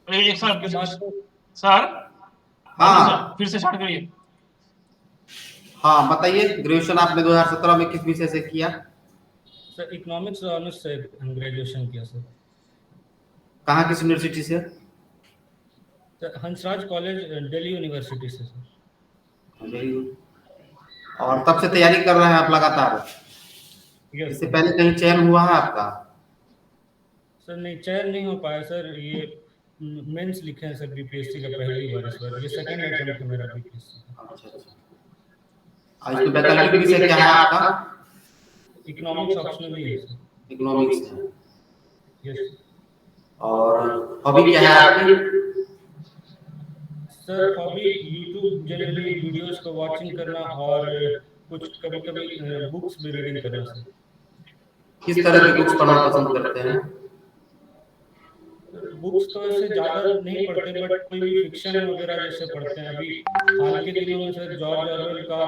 एक सर उसके बाद तो सर हाँ सर फिर से स्टार्ट करिए। हाँ बताइए, ग्रेजुएशन आपने 2017 में किस विषय से किया? सर इकोनॉमिक्स ऑनर्स से ग्रेजुएशन किया सर। कहाँ किस यूनिवर्सिटी से? Sir Hansraj college Delhi university से सर। Very good. और तब से तैयारी कर रहे हैं आप लगातार? यस इससे सर। पहले कहीं चयन हुआ है आपका? सर नहीं, चयन नहीं हो पाया सर। ये मेंस लिखे हैं सर बीपीएससी का पहली बार, इस बार ये सेकंड अटेम्प्ट है मेरा बीपीएससी का। अच्छा अच्छा। और इसमें वैकल्पिक विषय क्या है आपका? इकोनॉमिक्स ऑप्शनल ही है सर। इकोनॉमिक्स है। यस और हॉबी क्या है आपकी? Sir. Hobby YouTube generally videos को वॉचिंग करना, और कुछ कभी कभी बुक्स भी रीडिंग करना सर। किस तरह की बुक्स पढ़ना पसंद करते हैं? बुक्स तो ऐसे ज़्यादा नहीं पढ़ते, बट कोई भी फिक्शन वगैरह जैसे पढ़ते हैं। अभी हाल के दिनों में सर जॉर्ज ऑरवेल का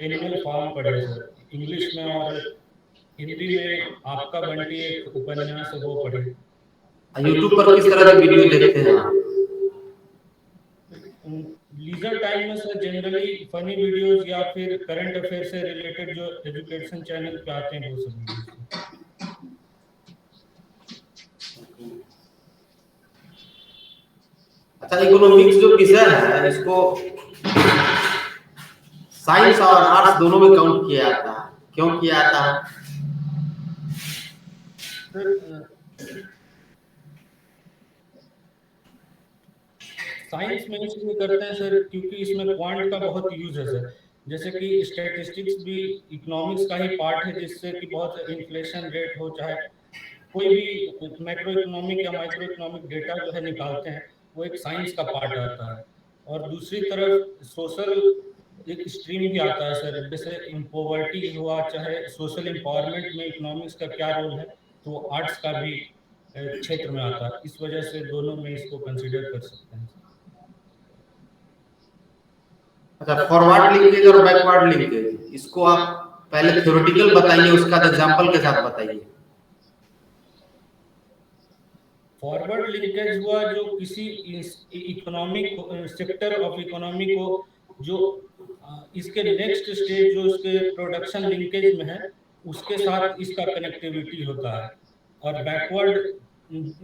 एनिमल फार्म पढ़े सर, इंग्लिश में, और हिंदी में आपका बंटी एक उपन्यास है वो पढ़े। यूट्यूब पर किस तरह की वीडियो देखते हैं आप? लीजर टाइम में सर जनरली फनी वीडियोस या फिर करंट अफेयर से रिलेटेड जो एजुकेशन चैनल पे आते हैं वो सब वीडियोस। अच्छा, इकोनॉमिक्स जो विषय है इसको साइंस और आर्ट्स दोनों में काउंट किया जाता है, क्यों किया जाता है? सर साइंस में इसलिए करते हैं सर क्योंकि इसमें क्वांट का बहुत यूज है सर। जैसे कि स्टैटिस्टिक्स भी इकोनॉमिक्स का ही पार्ट है, जिससे कि बहुत इन्फ्लेशन रेट हो, चाहे कोई भी मैक्रो इकोनॉमिक या माइक्रो इकोनॉमिक डेटा जो है निकालते हैं, वो एक साइंस का पार्ट आता है। और दूसरी तरफ सोशल एक स्ट्रीम भी आता है सर। जैसे पॉवर्टी हुआ, चाहे सोशल एम्पावरमेंट में इकोनॉमिक्स का क्या रोल है, तो आर्ट्स का भी क्षेत्र में आता है। इस वजह से दोनों में इसको कंसिडर कर सकते हैं। अच्छा, फॉरवर्ड लिंकेज और बैकवर्ड लिंकेज, इसको आप पहले थ्योरेटिकल बताइए, उसका एग्जांपल के साथ बताइए। फॉरवर्ड लिंकेज हुआ जो किसी इकोनॉमिक सेक्टर ऑफ इकोनॉमी को, जो इसके नेक्स्ट स्टेज जो उसके प्रोडक्शन लिंकेज में है, उसके साथ इसका कनेक्टिविटी होता है। और बैकवर्ड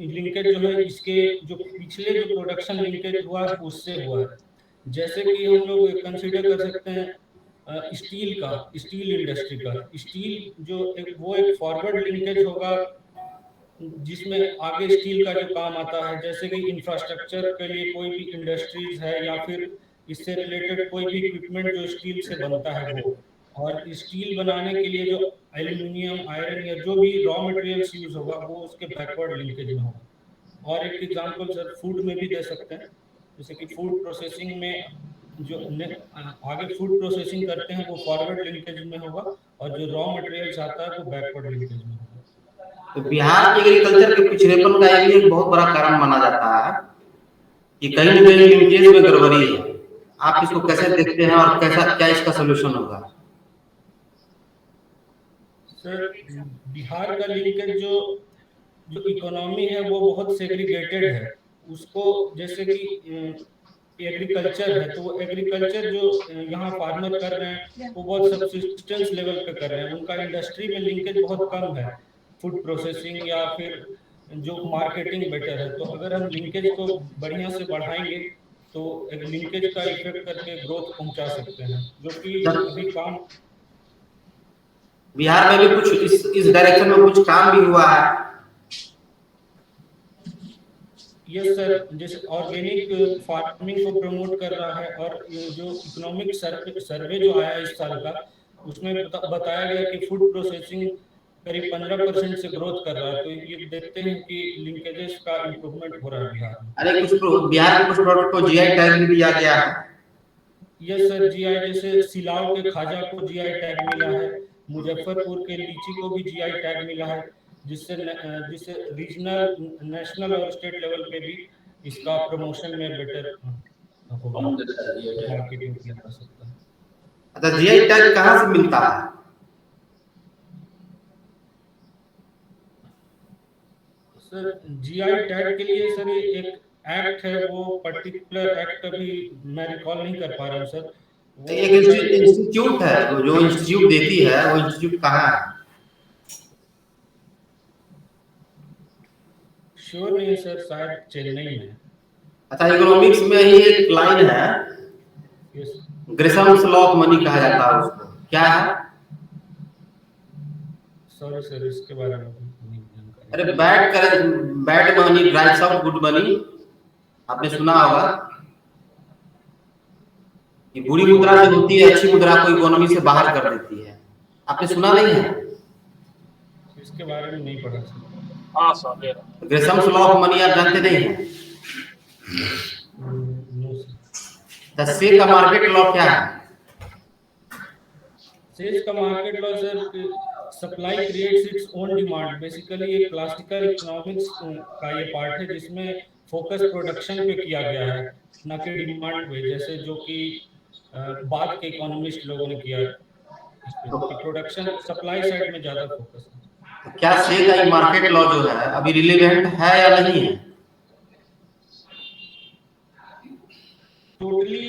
लिंकेज जो है इसके जो पिछले जो प्रोडक्शन लिंकेज हुआ है उससे हुआ है। जैसे कि हम लोग कंसिडर कर सकते हैं स्टील का, स्टील इंडस्ट्री का। स्टील जो वो एक फॉरवर्ड लिंकेज होगा जिसमें आगे स्टील का जो काम आता है। जैसे कि इंफ्रास्ट्रक्चर के लिए कोई भी इंडस्ट्रीज है, या फिर इससे रिलेटेड कोई भी इक्विपमेंट जो स्टील से बनता है वो। और स्टील बनाने के लिए जो एल्यूमिनियम, आयरन या जो भी रॉ मटेरियल्स यूज होगा वो उसके बैकवर्ड लिंकेज में होगा। और एक एग्जांपल सर फूड में भी दे सकते हैं। जैसे कि फूड प्रोसेसिंग में जो आगे फूड प्रोसेसिंग करते हैं वो फॉरवर्ड लिंकेज में होगा, और जो रॉ मटेरियल्स आता है वो बैकवर्ड लिंकेज में होगा। तो बिहार के एग्रीकल्चर के पिछड़ेपन का ये भी एक बहुत बड़ा कारण माना जाता है कि कहीं न कहीं लिंकेज में गड़बड़ी है। आप इसको कैसे देखते हैं और कैसा क्या इसका सोल्यूशन होगा? सर बिहार का लिंकेज जो जो इकोनॉमी है वो बहुत सेग्रीगेटेड है। उसको जैसे कि एग्रीकल्चर है, तो वो एग्रीकल्चर जो यहाँ फार्मर कर रहे हैं वो बहुत सब्सिस्टेंस लेवल पे कर रहे हैं। उनका इंडस्ट्री में लिंकेज बहुत कम है, फूड प्रोसेसिंग या फिर जो मार्केटिंग बेटर है। तो अगर हम लिंकेज को बढ़िया से बढ़ाएंगे तो एक लिंकेज का इफेक्ट करके ग्रोथ पहुंचा सकते हैं, जो कि अभी काम। बिहार में भी कुछ इस डायरेक्शन में कुछ काम भी हुआ है। यस सर, जैसे ऑर्गेनिक फार्मिंग को प्रमोट कर रहा है। और ये जो इकोनॉमिक सर्वे जो आया इस साल का, उसमें बताया गया कि फूड प्रोसेसिंग करीब 15% से ग्रोथ कर रहा है। तो ये देखते हैं कि लिंकेजेस का इम्प्रूवमेंट हो रहा है बिहार में। अरे बिहार के कुछ प्रोडक्ट को जीआई टैग भी दिया गया है। यस सर, जीआई जैसे सिलाव के खाजा को जीआई टैग मिला है, मुजफ्फरपुर के लीची को भी जीआई टैग मिला है, जिससे जिससे रीजनल, नेशनल और स्टेट लेवल पे भी इसका प्रमोशन में बेटर होगा, मार्केटिंग किया जा सकता है। अच्छा, जीआई टैग कहाँ से मिलता है? सर जीआई टैग के लिए सर ये एक एक्ट है वो पर्टिकुलर एक्ट अभी मैं रिकॉल नहीं कर पा रहा हूँ सर। वो एक इंस्टीट्यूट है, जो इंस्टीट्यूट देती है वो इंस्टीट्यूट कहाँ है? श्योर नहीं सर, शायद चेन्नई में है। अच्छा, इकोनॉमिक्स में ही एक लाइन है, यस ग्रेसम्स लॉ ऑफ मनी कहा जाता है उसको, क्या है? सॉरी सर, इसके बारे में नहीं जानकारी। अरे bad money drives out good money, आपने सुना होगा कि बुरी मुद्रा जो होती है अच्छी मुद्रा को इकोनॉमी से बाहर कर देती है। आपने सुना नहीं है? इसके बारे में नहीं पढ़ा सर। हाँ सर, ग्रेसम्स लॉ ऑफ मनी आप जानते नहीं हैं? No sir. द से का मार्केट लॉ क्या है? सेज का market law sir, supply creates its own demand. Basically एक क्लासिकल इकोनॉमिक्स का ये पार्ट है जिसमें फोकस प्रोडक्शन पे किया गया है, ना कि डिमांड पे, जैसे जो कि बाद के इकोनॉमिस्ट लोगों ने किया इस पे, कि प्रोडक्शन सप्लाई साइड में ज्यादा फोकस है। तो क्या से का मार्केट लॉ जो है अभी रिलेवेंट है या नहीं है? टोटली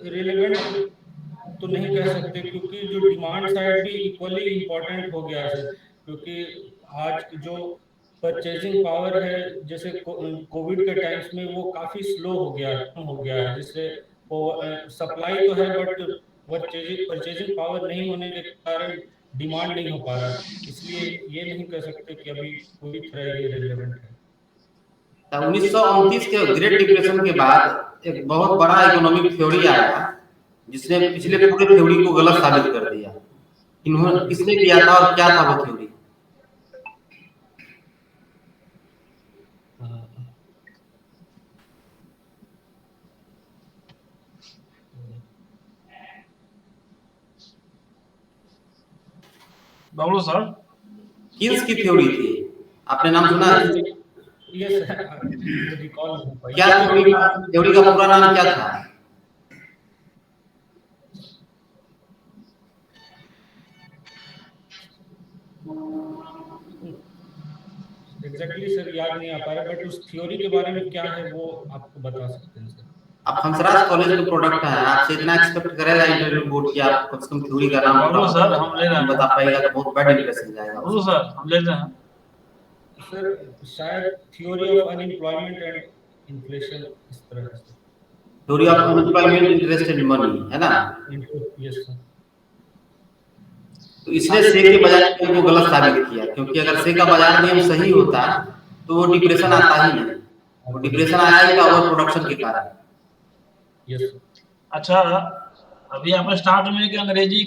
रिलेवेंट तो नहीं कह सकते, क्योंकि जो डिमांड साइड भी इक्वली इम्पोर्टेंट हो गया है सर। क्योंकि आज जो परचेजिंग पावर है, जैसे कोविड के टाइम्स में वो काफी स्लो हो गया, कम हो गया है, जिससे सप्लाई तो है बट परचेजिंग पावर नहीं होने के कारण डिमांड नहीं हो पा रहा। इसलिए ये नहीं कह सकते कि अभी पूरी तरह ये रिलेवेंट है। 1929 के ग्रेट डिप्रेशन के बाद एक बहुत बड़ा इकोनॉमिक थ्योरी आया जिसने पिछले पूरे थ्योरी को गलत साबित कर दिया। इन्होंने किसने किया था और क्या था वो थ्योरी? बबलू सर, किन्स की थ्योरी थी? आपने नाम सुना है? यस रिकॉल हो पाई। क्या थ्योरी का पूरा नाम क्या था? एग्जैक्टली सर याद नहीं आ पा रहा, बट उस थ्योरी के बारे में क्या है वो आपको बता सकते हैं सर। आप हंसराज कॉलेज के प्रोडक्ट हैं, आपसे इतना एक्सपेक्ट करेगा इंटरव्यू बोर्ड कि आप कम से कम थ्योरी का नाम बबलू सर हम ले रहे हैं। बता पाएगा तो बहुत बैड इंप्रेशन जाएगा। बबलू सर हम ले रहे हैं। सर शायद theory of unemployment and inflation, इस तरह से। Theory of unemployment interest and money, है ना? Yes sir. तो इसने से के बाजार नियम को गलत साबित किया, क्योंकि अगर से का बाजार नियम सही होता तो वो डिप्रेशन आता ही नहीं। वो डिप्रेशन आया ही था ओवर प्रोडक्शन के कारण। यस अच्छा, अभी आपने स्टार्ट में कि अंग्रेजी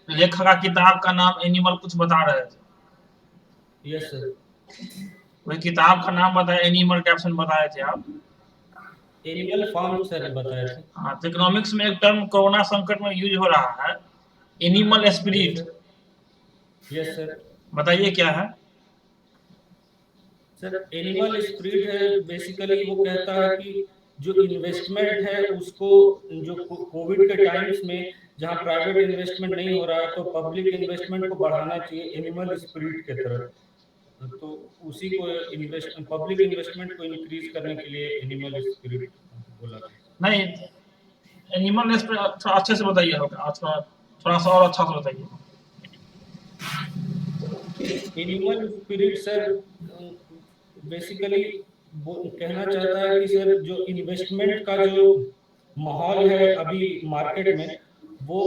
लेखक का किताब का नाम एनिमल कुछ बता रहे थे। Yes sir. वही किताब का नाम बताया, एनिमल कैप्शन बताए थे आप। एनिमल फार्म सर बताए थे। हाँ, तो इकोनॉमिक्स में एक टर्म कोरोना संकट में यूज हो रहा है, एनिमल स्पिरिट। Yes sir. बताइए क्या है? सर एनिमल स्पिरिट है, बेसिकली वो कहता है कि जो इन्वेस्टमेंट है उसको, जो कोविड के टाइम्स में जहाँ प्राइवेट इन्वेस्टमेंट नहीं हो रहा है तो पब्लिक इन्वेस्टमेंट को बढ़ाना चाहिए एनिमल स्पिरिट के तरफ। तो उसी को पब्लिक इन्वेस्टमेंट को इंक्रीज करने के लिए एनिमल स्पिरिट बोला गया। नहीं, एनिमल स्पिरिट थोड़ा अच्छे से बताइए, थोड़ा सा और अच्छा से बताइए। एनिमल स्पिरिट सर बेसिकली कहना चाहता है कि सर जो इन्वेस्टमेंट का जो माहौल है अभी मार्केट में, वो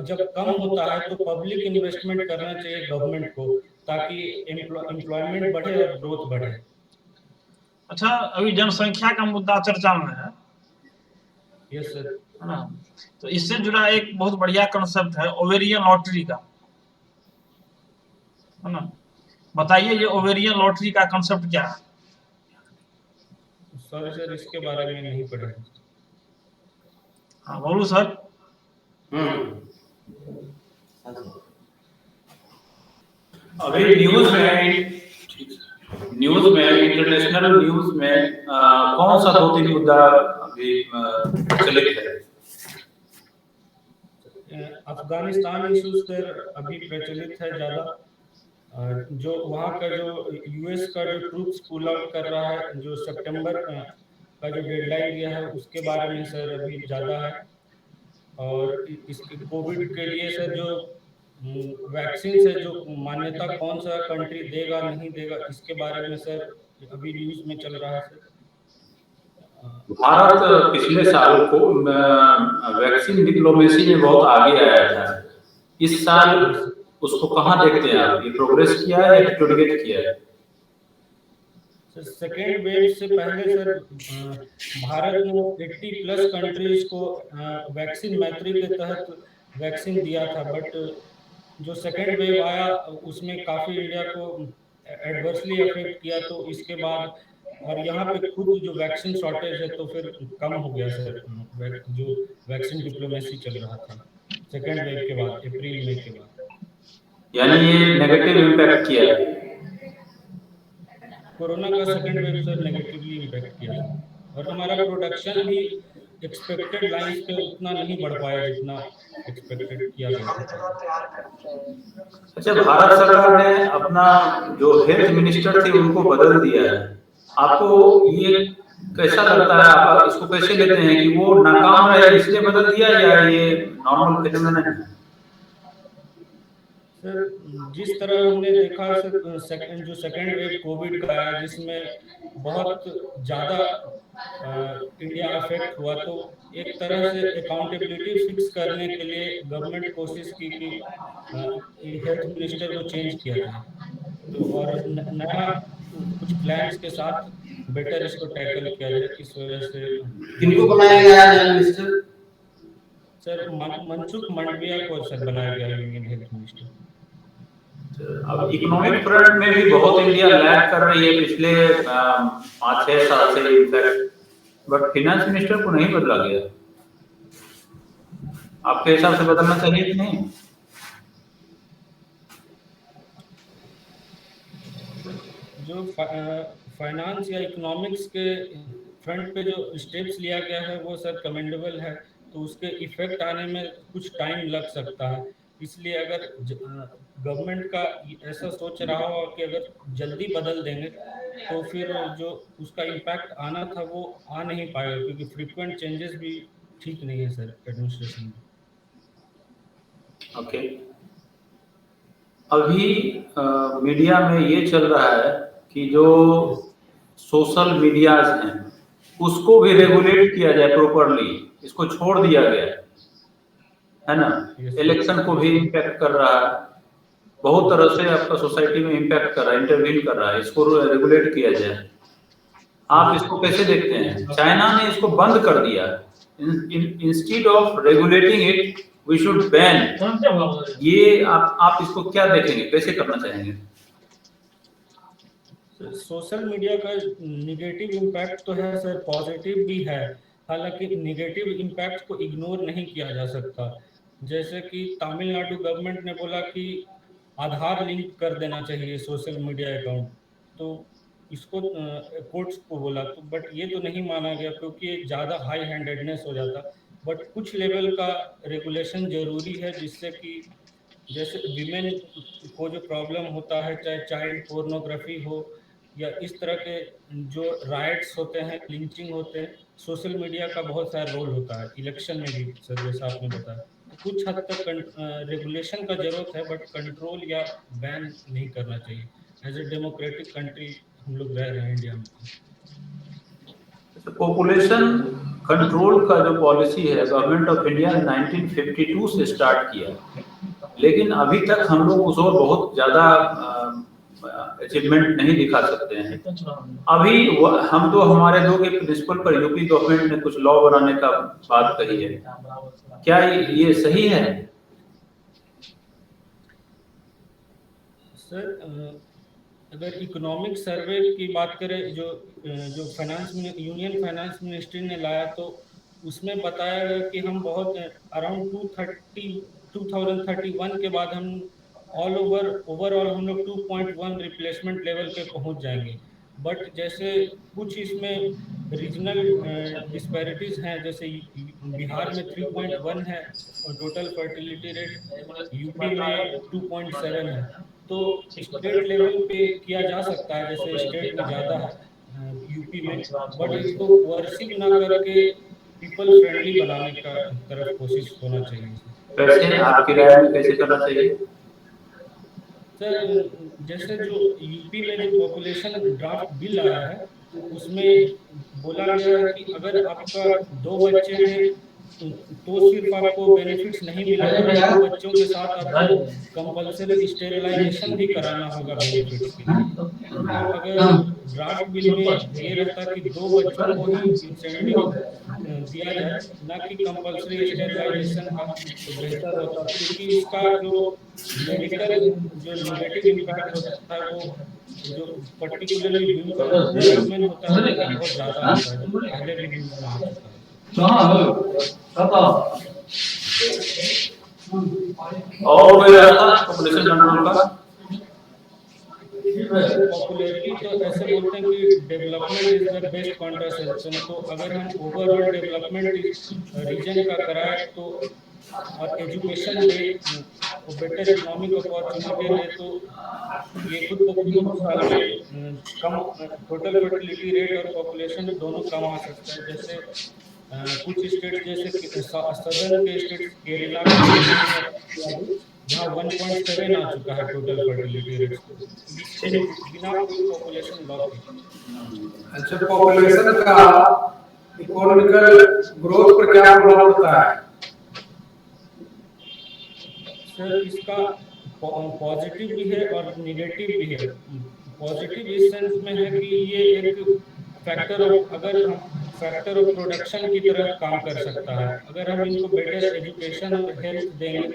जब कम होता है तो पब्लिक इन्वेस्टमेंट करना चाहिए गवर्नमेंट को, ताकि एम्प्लॉयमेंट बढ़े और ग्रोथ बढ़े। अच्छा, अभी जनसंख्या का मुद्दा चर्चा में है। Yes sir. है ना? तो इससे जुड़ा एक बहुत बढ़िया कंसेप्ट है ओवेरियन लॉटरी का, है ना? बताइए ये ओवेरियन लॉटरी का कंसेप्ट क्या है? सॉरी सर, इसके बारे में नहीं पढ़ा। हाँ बोलू सर। अभी न्यूज में इंटरनेशनल न्यूज में कौन सा 2-3 मुद्दा अभी प्रचलित है? अफगानिस्तान इश्यूज सर अभी प्रचलित है ज्यादा। जो वहाँ का जो यूएस का जो ट्रूप्स पुल आउट कर रहा है, जो सितंबर का जो डेडलाइन दिया है उसके बारे में सर अभी ज़्यादा है। और इसके कोविड के लिए सर जो वैक्सीन से जो मान्यता कौन सा कंट्री देगा नहीं देगा इसके बारे में सर अभी न्यूज़ में चल रहा है सर। भारत पिछले साल को वैक्सीन डिप्लोमेसी में बहुत आगे आया था। इस साल उसको कहाँ देखते हैं आप? ये प्रोग्रेस किया है या डिटोरिएट किया है? सर सेकेंड वेव से पहले सर भारत ने 80+ कंट्रीज को वैक्सीन मैत्री के तहत वैक्सीन दिया था, बट जो सेकेंड वेव आया उसमें काफ़ी इंडिया को एडवर्सली अफेक्ट किया। तो इसके बाद और यहाँ पे खुद जो वैक्सीन शॉर्टेज है तो फिर कम हो गया सर जो वैक्सीन डिप्लोमेसी चल रहा था सेकेंड वेव के बाद, अप्रैल मई के बाद। यानी ये नेगेटिव इम्पैक्ट किया है। कोरोना का second wave sir negatively impact किया सर, और हमारा प्रोडक्शन भी एक्सपेक्टेड लाइंस पे उतना नहीं बढ़ पाया जितना एक्सपेक्टेड किया गया था। अच्छा, भारत सरकार ने अपना जो हेल्थ मिनिस्टर थे उनको बदल दिया है। आपको ये कैसा लगता है? आप इसको कैसे लेते हैं कि वो नाकाम रहे इसलिए बदल दिया या ये नॉर्मल फिनोमेना है? सर जिस तरह हमने देखा सर जो सेकेंड वेव कोविड का आया जिसमें बहुत ज़्यादा इंडिया अफेक्ट हुआ, तो एक तरह से अकाउंटेबिलिटी फिक्स करने के लिए गवर्नमेंट कोशिश की कि हेल्थ मिनिस्टर को चेंज किया जाए, तो और नया कुछ प्लान्स के साथ बेटर इसको टैकल किया जाए। इस वजह से किनको बनाया गया है union minister? Sir Mansukh Mandaviya को सर बनाया गया यूनियन हेल्थ मिनिस्टर। अब इकोनॉमिक फ्रंट में भी बहुत इंडिया लैग कर रही है पिछले 5-6 साल से इनफैक्ट, बट फाइनेंस मिनिस्टर को नहीं बदला गया। आपके हिसाब से बदलना चाहिए कि नहीं? जो फाइनेंस या इकोनॉमिक्स के फ्रंट पे जो स्टेप्स लिया गया है वो सर कमेंडेबल है, तो उसके इफेक्ट आने में कुछ टाइम लग सकता है। इसलिए अगर गवर्नमेंट का ऐसा सोच रहा हो कि अगर जल्दी बदल देंगे तो फिर जो उसका इम्पैक्ट आना था वो आ नहीं पाएगा, क्योंकि फ्रीक्वेंट चेंजेस भी ठीक नहीं है सर एडमिनिस्ट्रेशन में। ओके, अभी मीडिया में ये चल रहा है कि जो सोशल मीडियाज हैं उसको भी रेगुलेट किया जाए प्रॉपरली, इसको छोड़ दिया गया है ना। इलेक्शन को भी इम्पैक्ट कर रहा है, बहुत तरह से आपका सोसाइटी में इम्पैक्ट कर रहा है, इंटरवीन कर रहा है, इसको रेगुलेट किया जाए। आप इसको कैसे देखते हैं? चाइना ने इसको बंद कर दिया, instead of regulating it we should ban. ये आप इसको क्या देखेंगे, कैसे करना चाहेंगे? सोशल मीडिया का निगेटिव इम्पैक्ट तो है सर, पॉजिटिव भी है। हालांकि निगेटिव इम्पैक्ट को इग्नोर नहीं किया जा सकता। जैसे कि तमिलनाडु गवर्नमेंट ने बोला कि आधार लिंक कर देना चाहिए सोशल मीडिया अकाउंट, तो इसको कोर्ट्स को बोला, तो बट ये तो नहीं माना गया क्योंकि ज़्यादा हाई हैंडेडनेस हो जाता। बट कुछ लेवल का रेगुलेशन जरूरी है, जिससे कि जैसे विमेन को जो प्रॉब्लम होता है, चाहे चाइल्ड पोर्नोग्राफी हो या इस तरह के जो राइट्स होते हैं, लिंचिंग होते हैं, सोशल मीडिया का बहुत सारा रोल होता है। इलेक्शन में भी सर जैसा आपने बताया, तो कुछ हद तक रेगुलेशन का जरूरत है, बट कंट्रोल या बैन नहीं करना चाहिए। एज ए डेमोक्रेटिक कंट्री हम लोग रह रहे हैं इंडिया में। पॉपुलेशन कंट्रोल का जो पॉलिसी है गवर्नमेंट ऑफ इंडिया ने 1952 से स्टार्ट किया, लेकिन अभी तक हम लोग उस और बहुत ज्यादा अचीवमेंट नहीं दिखा सकते हैं। अभी हम तो हमारे दो के प्रिंसिपल पर यूपी गवर्नमेंट ने कुछ लॉ बनाने का बात कही है, क्या ये सही है? सर अगर इकोनॉमिक सर्वे की बात करें, जो यूनियन फाइनेंस मिनिस्ट्री ने लाया, तो उसमें बताया गया कि हम बहुत अराउंड 2031 के बाद हम ओवरऑल हम लोग 2.1 रिप्लेसमेंट लेवल पे पहुंच जाएंगे। बट जैसे कुछ इसमें रीजनल डिस्पैरिटीज हैं, जैसे बिहार में 3.1 है और टोटल फर्टिलिटी रेट यूपी में 2.7 है। तो स्टेट लेवल पे किया जा सकता है, जैसे स्टेट में ज़्यादा है, यूपी में, बट इसको कोर्सिव ना करके पीपल फ्रेंडली बनाने का तरफ कोशिश होना चाहिए। कैसे आपकी राय में कैसे करना चाहिए? सर जैसे जो यूपी में जो पॉपुलेशन ड्राफ्ट बिल आया है उसमें बोला गया है कि अगर आपका 2 बच्चे हैं तो सिर्फ आपको बेनिफिट्स नहीं मिलेगा, 2 बच्चों के साथ आपको कंपल्सरी स्टेरिलाइजेशन भी कराना होगा बेनिफिट्स के लिए। तो अगर ड्राफ्ट बिल में ये रहता कि 2 बच्चों को ही इंसेंटिव दिया जाए, ना कि कंपल्सरी स्टेरिलाइजेशन का, तो बेहतर होता, क्योंकि इसका जो मेडिकल जो नेगेटिव इम्पैक्ट होता है वो जो पर्टिकुलरली वुमेन होता है वो बहुत ज़्यादा होता है, जो पहले भी न्यूज़ में आ चुका है। और कोई रास्ता पॉपुलेशन कंट्रोल का? पॉपुलरिटी तो ऐसे बोलते हैं कि development is the best contraception. तो अगर हम ओवरऑल डेवलपमेंट रीजन का कराए तो और एजुकेशन दे और बेटर इकोनॉमिक अपॉर्चुनिटी दे तो ये खुद को कुछ साल में कम टोटल फर्टिलिटी रेट और पॉपुलेशन दोनों कम आ सकता है। जैसे कुछ स्टेट जैसे सदर्न के स्टेट केरला जहाँ 1.7 आ चुका है टोटल फर्टिलिटी रेट बिना कोई पॉपुलेशन लॉस के। अच्छा, पॉपुलेशन का इकोनॉमिकल ग्रोथ पर क्या प्रभाव पड़ता है? सर इसका पॉजिटिव भी है और निगेटिव भी है। पॉजिटिव इस सेंस में है कि ये एक फैक्टर ऑफ प्रोडक्शन की तरह काम कर सकता है। अगर हम इनको बेटर एजुकेशन और हेल्थ देंगे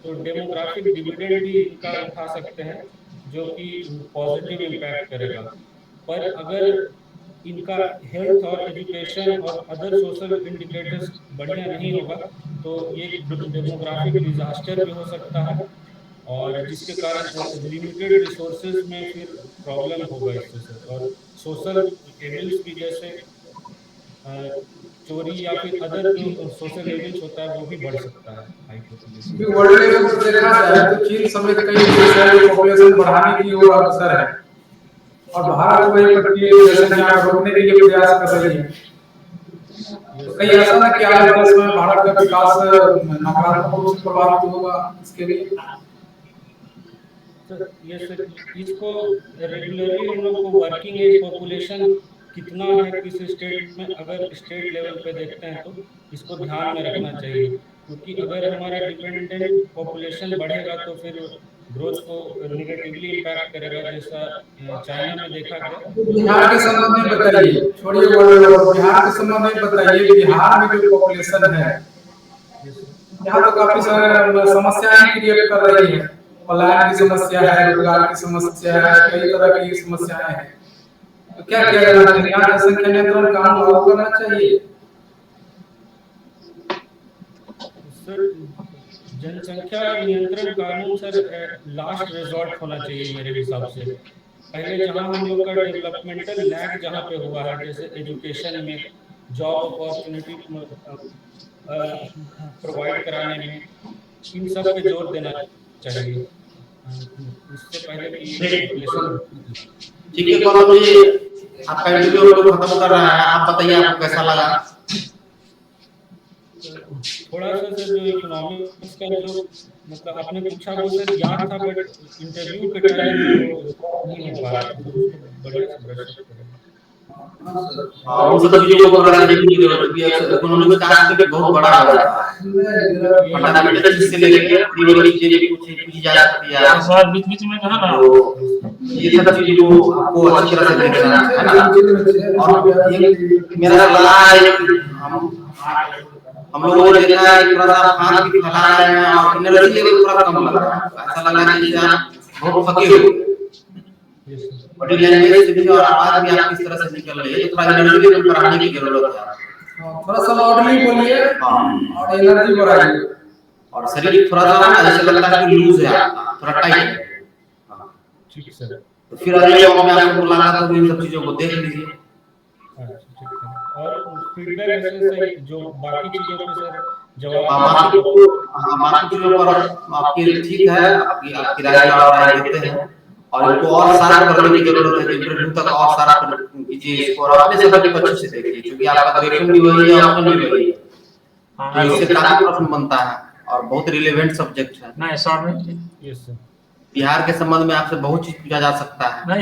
तो डेमोग्राफिक डिविडेंड भी इनका उठा सकते हैं, जो कि पॉजिटिव इम्पैक्ट करेगा। पर अगर इनका हेल्थ और एजुकेशन और अदर सोशल इंडिकेटर्स बढ़िया नहीं होगा तो ये डेमोग्राफिक डिजास्टर भी हो सकता है, और जिसके कारण लिमिटेड रिसोर्सेज में फिर प्रॉब्लम होगा इससे सर। और सोशल एविल्स भी जैसे चोरी या फिर अदर जो सोशल एविल्स होता है वो भी बढ़ सकता है हाई पॉपुलेशन। वर्ल्ड लेवल पर देखा जाए तो चीन समेत कई देश हैं जो पॉपुलेशन बढ़ाने की ओर अग्रसर है और भारत वही प्रक्रिया जनसंख्या को रोकने के लिए प्रयास कर रही है। तो कहीं ऐसा ना कि आने वाले समय भारत का विकास नकारात्मक रूप से प्रभावित होगा इसके लिए? तो ये सर इसको रेगुलरली हम लोग को वर्किंग एज पॉपुलेशन कितना है किस स्टेट में, अगर स्टेट लेवल पे देखते हैं तो इसको ध्यान में रखना चाहिए, क्योंकि अगर हमारा डिपेंडेंट पॉपुलेशन बढ़ेगा तो फिर ग्रोथ को निगेटिवली इम्पैक्ट करेगा, जैसा चाइना में देखा गया। बिहार के संबंध में बताइए, छोड़िए वर्ल्ड लेवल, बिहार के संबंध में बताइए। बिहार में जो पॉपुलेशन है यहाँ तो काफी सारे समस्याएं क्रिएट कर रही है। पलायन की समस्या है, रोजगार की समस्या है, कई तरह की समस्याएं हैं। तो क्या किया जाना चाहिए? यहाँ जनसंख्या नियंत्रण कानून लागू करना चाहिए। सर जनसंख्या नियंत्रण कानून सर लास्ट रिजॉर्ट होना चाहिए मेरे हिसाब से। पहले जहां हम लोग का डेवलपमेंटल लैग जहां पे हुआ है, जैसे एजुकेशन में, जॉब अपॉर्चुनिटी प्रोवाइड कराने में, इन सब पे जोर देना चाहिए इससे पहले कि ठीक है कौन जी, आपका इंटरव्यू को खत्म कर रहा है। आप बताइए आपको कैसा लगा? थोड़ा सा सर जो इकोनॉमिक्स का जो मतलब आपने पूछा वो सर याद था, बट इंटरव्यू के टाइम नहीं हो पा रहा था, बढ़िया से ब्रश अप करें। और उन सब चीजों को अगर देखने की जरूरत है, इकोनॉमिक्स का आस्पेक्ट बहुत बड़ा है। फंडामेंटल चीज से लेकर थ्योरी चीजें पूछी जा सकती है। सर बीच में जो है ना ये सब चीजें को आपको अच्छी तरह से देखना है ना। और ये मेरा सलाह है कि हम लोगों ने देखा है थोड़ा सा खान की फैला रहे हैं और एनर्जी लेवल थोड़ा कम लग रहा है। ऐसा लग रहा है कि आप बहुत थके हो, बॉडी लैंग्वेज से भी और आवाज भी आपकी इस तरह से निकल रही है, तो थोड़ा एनर्जी लेवल बढ़ाने की जरूरत है। थोड़ा सा लाउडली बोलिए और एनर्जी बढ़ाइए। और शरीर थोड़ा सा ऐसा लगता है कि लूज है आपका, थोड़ा टाइट है। ठीक सर। तो फिर अगले वक्त में आपको बुलाना तो इन सब चीजों को देख लीजिए। और फीडबैक ऐसे सही जो बाकी चीजों पे सर जवाब बाकी चीजों पर आपकी ठीक है, आपकी राय का राय देते हैं। और इनको और शार्प करने की जरूरत है। इंटरव्यू तक और शार्प कीजिए इसको, और अपने सब्जेक्ट को अच्छे से देखिए, क्योंकि आपका ग्रेजुएशन भी वही है, ऑप्शन भी वही है, हाँ, तो इससे काफी प्रश्न बनता है और बहुत रिलेवेंट सब्जेक्ट है। नहीं सर नहीं यस सर। बिहार के संबंध में आपसे बहुत चीज पूछा जा सकता है। नहीं